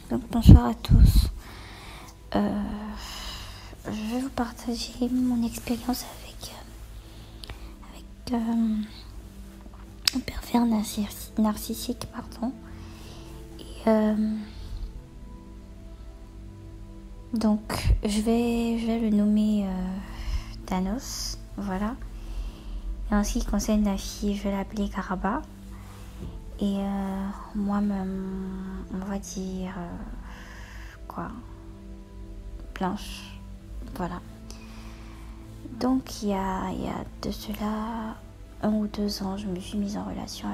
Donc bonsoir à tous. Je vais vous partager mon expérience avec un pervers narcissique, pardon. Et donc je vais le nommer Thanos, voilà. Et en ce qui concerne la fille, je vais l'appeler Karaba. Et moi, on va dire Blanche, voilà. Donc il y a de cela 1 ou 2 ans, je me suis mise en relation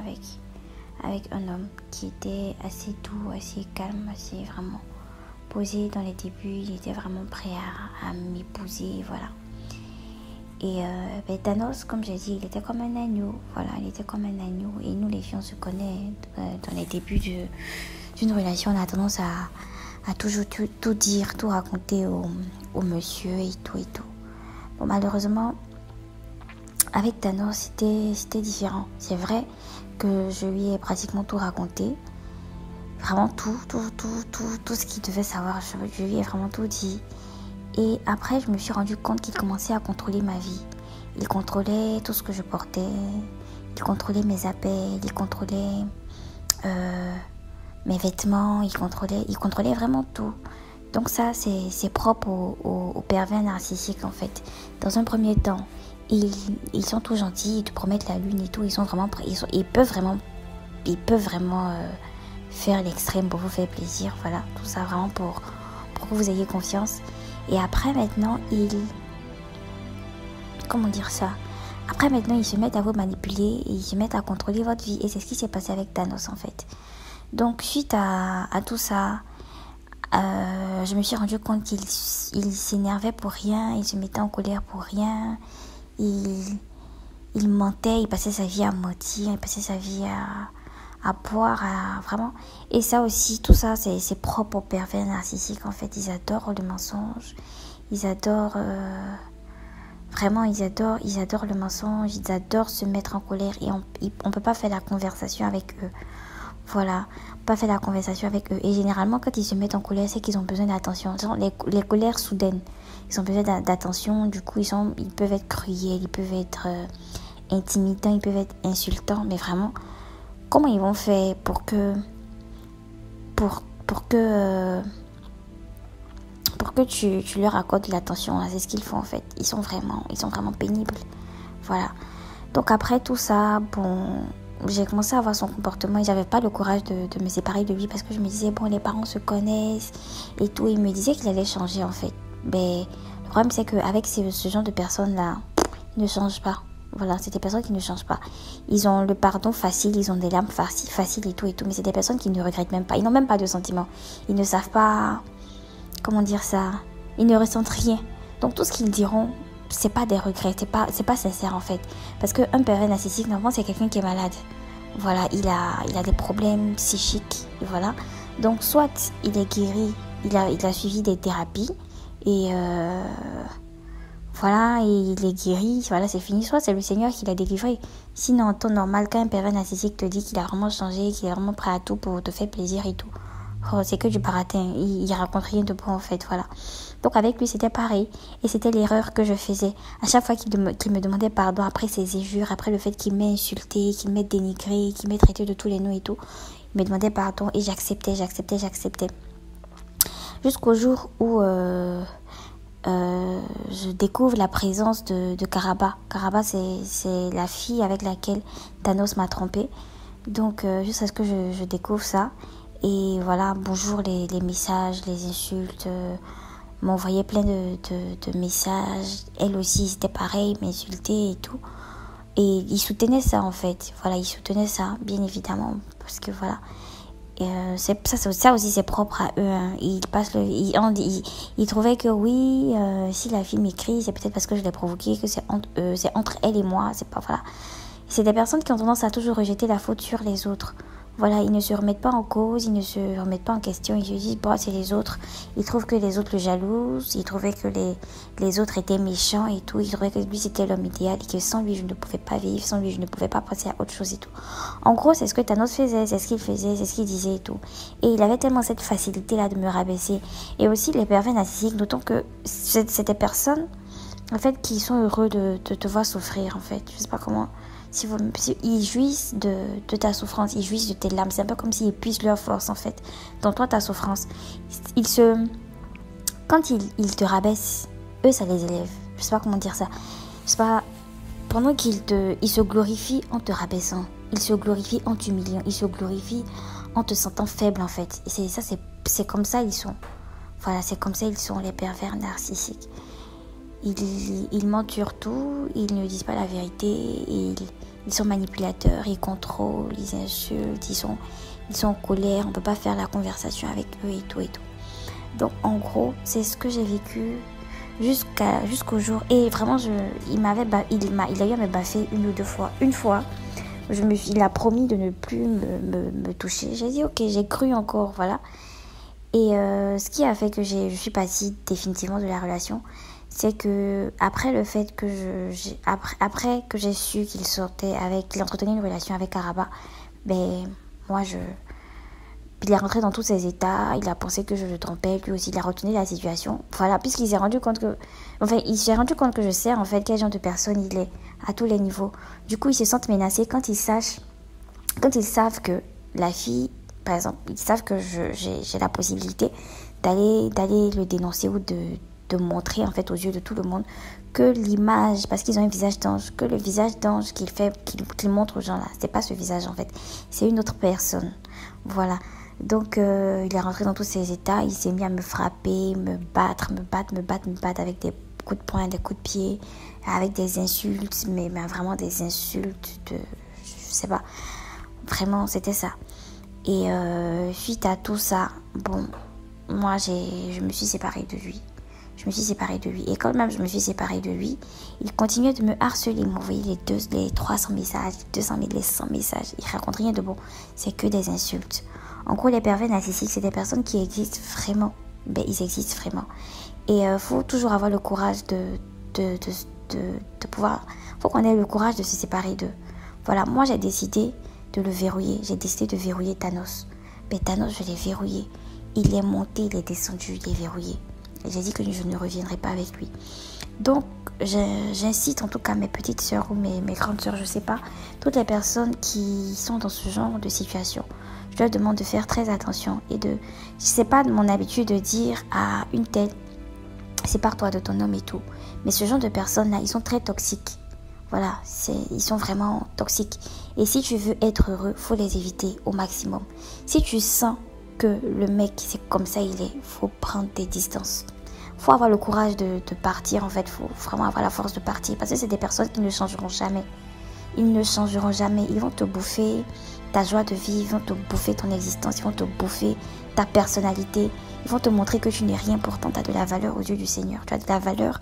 avec un homme qui était assez doux, assez calme, assez vraiment posé dans les débuts. Il était vraiment prêt à m'épouser, voilà. Et Thanos, comme j'ai dit, il était comme un agneau, voilà, il était comme un agneau. Et nous les filles, on se connaît dans les débuts d'une relation, on a tendance à toujours tout dire, tout raconter au monsieur et tout. Bon, malheureusement, avec Thanos, c'était différent. C'est vrai que je lui ai pratiquement tout raconté, vraiment tout ce qu'il devait savoir, je lui ai vraiment tout dit. Et après, je me suis rendu compte qu'il commençait à contrôler ma vie. Il contrôlait tout ce que je portais. Il contrôlait mes appels. Il contrôlait mes vêtements. Il contrôlait vraiment tout. Donc ça, c'est propre aux pervers narcissiques, en fait. Dans un premier temps, ils sont tout gentils. Ils te promettent la lune et tout. Ils peuvent vraiment faire l'extrême pour vous faire plaisir. Voilà, tout ça vraiment pour que vous ayez confiance. Et après maintenant, Après maintenant, ils se mettent à vous manipuler et ils se mettent à contrôler votre vie. Et c'est ce qui s'est passé avec Thanos en fait. Donc suite à tout ça, je me suis rendu compte qu'il s'énervait pour rien, il se mettait en colère pour rien. Il mentait, il passait sa vie à mentir, il passait sa vie à boire, vraiment. Et ça aussi, tout ça, c'est propre aux pervers narcissiques en fait. Ils adorent le mensonge, ils adorent le mensonge, ils adorent se mettre en colère. Et on peut pas faire la conversation avec eux, voilà, pas faire la conversation avec eux. Et généralement quand ils se mettent en colère, c'est qu'ils ont besoin d'attention. Les colères soudaines, ils ont besoin d'attention. Du coup ils peuvent être cruels, ils peuvent être intimidants, ils peuvent être insultants. Mais vraiment, comment ils vont faire pour que tu leur accordes de l'attention? C'est ce qu'ils font en fait. Ils sont vraiment pénibles, voilà. Donc après tout ça, bon, j'ai commencé à voir son comportement et j'avais pas le courage de me séparer de lui parce que je me disais bon, les parents se connaissent et tout. Il me disait qu'il allait changer en fait. Mais le problème c'est qu'avec ce genre de personnes là, ils ne changent pas. Voilà, c'est des personnes qui ne changent pas. Ils ont le pardon facile, ils ont des larmes faciles et tout. Mais c'est des personnes qui ne regrettent même pas. Ils n'ont même pas de sentiments. Ils ne savent pas, comment dire ça. Ils ne ressentent rien. Donc tout ce qu'ils diront, c'est pas des regrets. C'est pas sincère en fait. Parce qu'un pervers narcissique, normalement, c'est quelqu'un qui est malade. Voilà, il a des problèmes psychiques. Voilà. Donc soit il est guéri, il a suivi des thérapies. Et voilà, et il est guéri, voilà, c'est fini. Soit c'est le Seigneur qui l'a délivré. Sinon, en temps normal, quand un pervers narcissique te dit qu'il a vraiment changé, qu'il est vraiment prêt à tout pour te faire plaisir et tout, c'est que du baratin. Il raconte rien de bon en fait, voilà. Donc avec lui, c'était pareil. Et c'était l'erreur que je faisais. À chaque fois qu'il me demandait pardon, après ses injures, après le fait qu'il m'ait insulté, qu'il m'ait dénigré, qu'il m'ait traité de tous les noms et tout, il me demandait pardon et j'acceptais. Jusqu'au jour où je découvre la présence de Karaba. Karaba, c'est la fille avec laquelle Thanos m'a trompée. Donc, juste à ce que je découvre ça. Et voilà, bonjour, les messages, les insultes. M'envoyait plein de messages. Elle aussi, c'était pareil, m'insultait et tout. Et il soutenait ça, en fait. Voilà, il soutenait ça, bien évidemment. Parce que voilà. Ça aussi c'est propre à eux, hein. Ils trouvaient que oui, si la fille m'écrit, c'est peut-être parce que je l'ai provoqué, que c'est entre elle et moi. C'est pas, voilà. C'est des personnes qui ont tendance à toujours rejeter la faute sur les autres. Voilà, ils ne se remettent pas en cause, ils ne se remettent pas en question. Ils se disent, bon, c'est les autres. Ils trouvent que les autres le jalousent. Ils trouvaient que les autres étaient méchants et tout. Ils trouvaient que lui, c'était l'homme idéal et que sans lui, je ne pouvais pas vivre. Sans lui, je ne pouvais pas passer à autre chose et tout. En gros, c'est ce que Thanos faisait, c'est ce qu'il faisait, c'est ce qu'il disait et tout. Et il avait tellement cette facilité-là de me rabaisser. Et aussi, les pervers narcissiques, d'autant que c'est des personnes, en fait, qui sont heureux de te voir souffrir, en fait. Je sais pas comment... Si ils jouissent de ta souffrance, ils jouissent de tes larmes. C'est un peu comme s'ils puissent leur force, en fait, dans toi, ta souffrance. Quand ils te rabaissent, eux, ça les élève. Je sais pas comment dire ça. Je sais pas... Pendant qu'ils se glorifient en te rabaissant, ils se glorifient en t'humiliant, ils se glorifient en te sentant faible, en fait. Et c'est comme ça ils sont. Voilà, c'est comme ça ils sont, les pervers narcissiques. Ils mentent sur tout, ils ne disent pas la vérité, ils sont manipulateurs, ils contrôlent, ils insultent, ils sont en colère, on ne peut pas faire la conversation avec eux et tout et tout. Donc en gros, c'est ce que j'ai vécu jusqu'au jour. Et vraiment, il a eu à me baffer une ou deux fois. Une fois, il a promis de ne plus me toucher. J'ai dit ok, j'ai cru encore, voilà. Et ce qui a fait que je suis partie définitivement de la relation, c'est que après le fait que après que j'ai su qu'il entretenait une relation avec Karaba, ben moi il est rentré dans tous ses états, il a pensé que je le trompais, lui aussi il a retenu la situation. Voilà, puisqu'il s'est rendu compte que il s'est rendu compte que je sais en fait quel genre de personne il est à tous les niveaux. Du coup, ils se sentent menacés quand ils savent que la fille, par exemple, ils savent que j'ai la possibilité d'aller le dénoncer ou de montrer en fait aux yeux de tout le monde que l'image, parce qu'ils ont un visage d'ange, que le visage d'ange qu'il montre aux gens là, c'est pas ce visage en fait, c'est une autre personne. Voilà. Donc il est rentré dans tous ses états, il s'est mis à me frapper, me battre avec des coups de poing, des coups de pied, avec des insultes, mais vraiment des insultes je sais pas, vraiment c'était ça. Et suite à tout ça, bon, moi je me suis séparée de lui. Et quand même je me suis séparée de lui, il continuait de me harceler. Il m'envoyait les 300 messages, les 200 000, les 100 messages. Il raconte rien de bon. C'est que des insultes. En gros, les pervers narcissiques, c'est des personnes qui existent vraiment. Ben, ils existent vraiment. Et faut toujours avoir le courage de pouvoir... Faut qu'on ait le courage de se séparer d'eux. Voilà, moi j'ai décidé de le verrouiller. J'ai décidé de verrouiller Thanos. Mais Thanos, je l'ai verrouillé. Il est monté, il est descendu, il est verrouillé. Et j'ai dit que je ne reviendrai pas avec lui. Donc, j'incite en tout cas mes petites sœurs ou mes grandes sœurs, je sais pas, toutes les personnes qui sont dans ce genre de situation. Je leur demande de faire très attention et c'est pas de mon habitude de dire à une telle, sépare-toi de ton homme et tout. Mais ce genre de personnes-là, ils sont très toxiques. Voilà, ils sont vraiment toxiques. Et si tu veux être heureux, faut les éviter au maximum. Si tu sens que le mec, c'est comme ça il est, faut prendre des distances. Faut avoir le courage de partir en fait, faut vraiment avoir la force de partir parce que c'est des personnes qui ne changeront jamais. Ils ne changeront jamais, ils vont te bouffer ta joie de vivre, ils vont te bouffer ton existence, ils vont te bouffer ta personnalité, ils vont te montrer que tu n'es rien, pourtant tu as de la valeur aux yeux du Seigneur, tu as de la valeur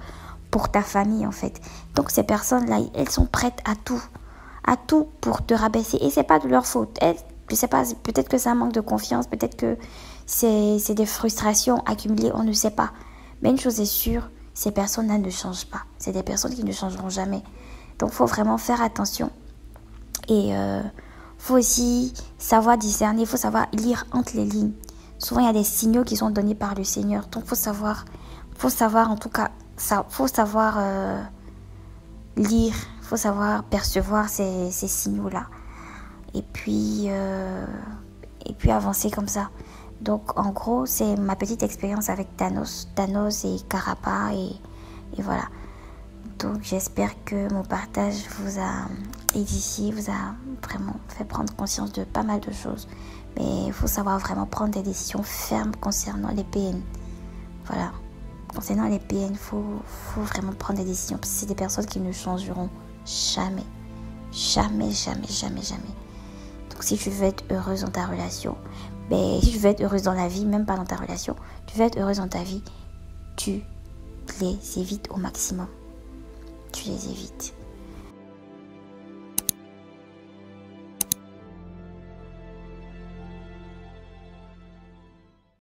pour ta famille en fait. Donc ces personnes-là, elles sont prêtes à tout pour te rabaisser et c'est pas de leur faute. Je sais pas, peut-être que c'est un manque de confiance, peut-être que c'est des frustrations accumulées, on ne sait pas. Mais une chose est sûre, ces personnes-là ne changent pas. C'est des personnes qui ne changeront jamais. Donc, il faut vraiment faire attention. Et faut aussi savoir discerner, il faut savoir lire entre les lignes. Souvent, il y a des signaux qui sont donnés par le Seigneur. Donc, il faut savoir en tout cas, faut savoir lire, il faut savoir percevoir ces signaux-là. Et puis avancer comme ça. Donc en gros, c'est ma petite expérience avec Thanos et Karaba et voilà. Donc j'espère que mon partage vous a édifié, vous a vraiment fait prendre conscience de pas mal de choses. Mais il faut savoir vraiment prendre des décisions fermes concernant les PN. Voilà. Concernant les PN, il faut vraiment prendre des décisions parce que c'est des personnes qui ne changeront jamais. Jamais, jamais, jamais, jamais. Donc si tu veux être heureuse dans ta relation, si tu veux être heureuse dans la vie, même pas dans ta relation, tu veux être heureuse dans ta vie, tu les évites au maximum. Tu les évites.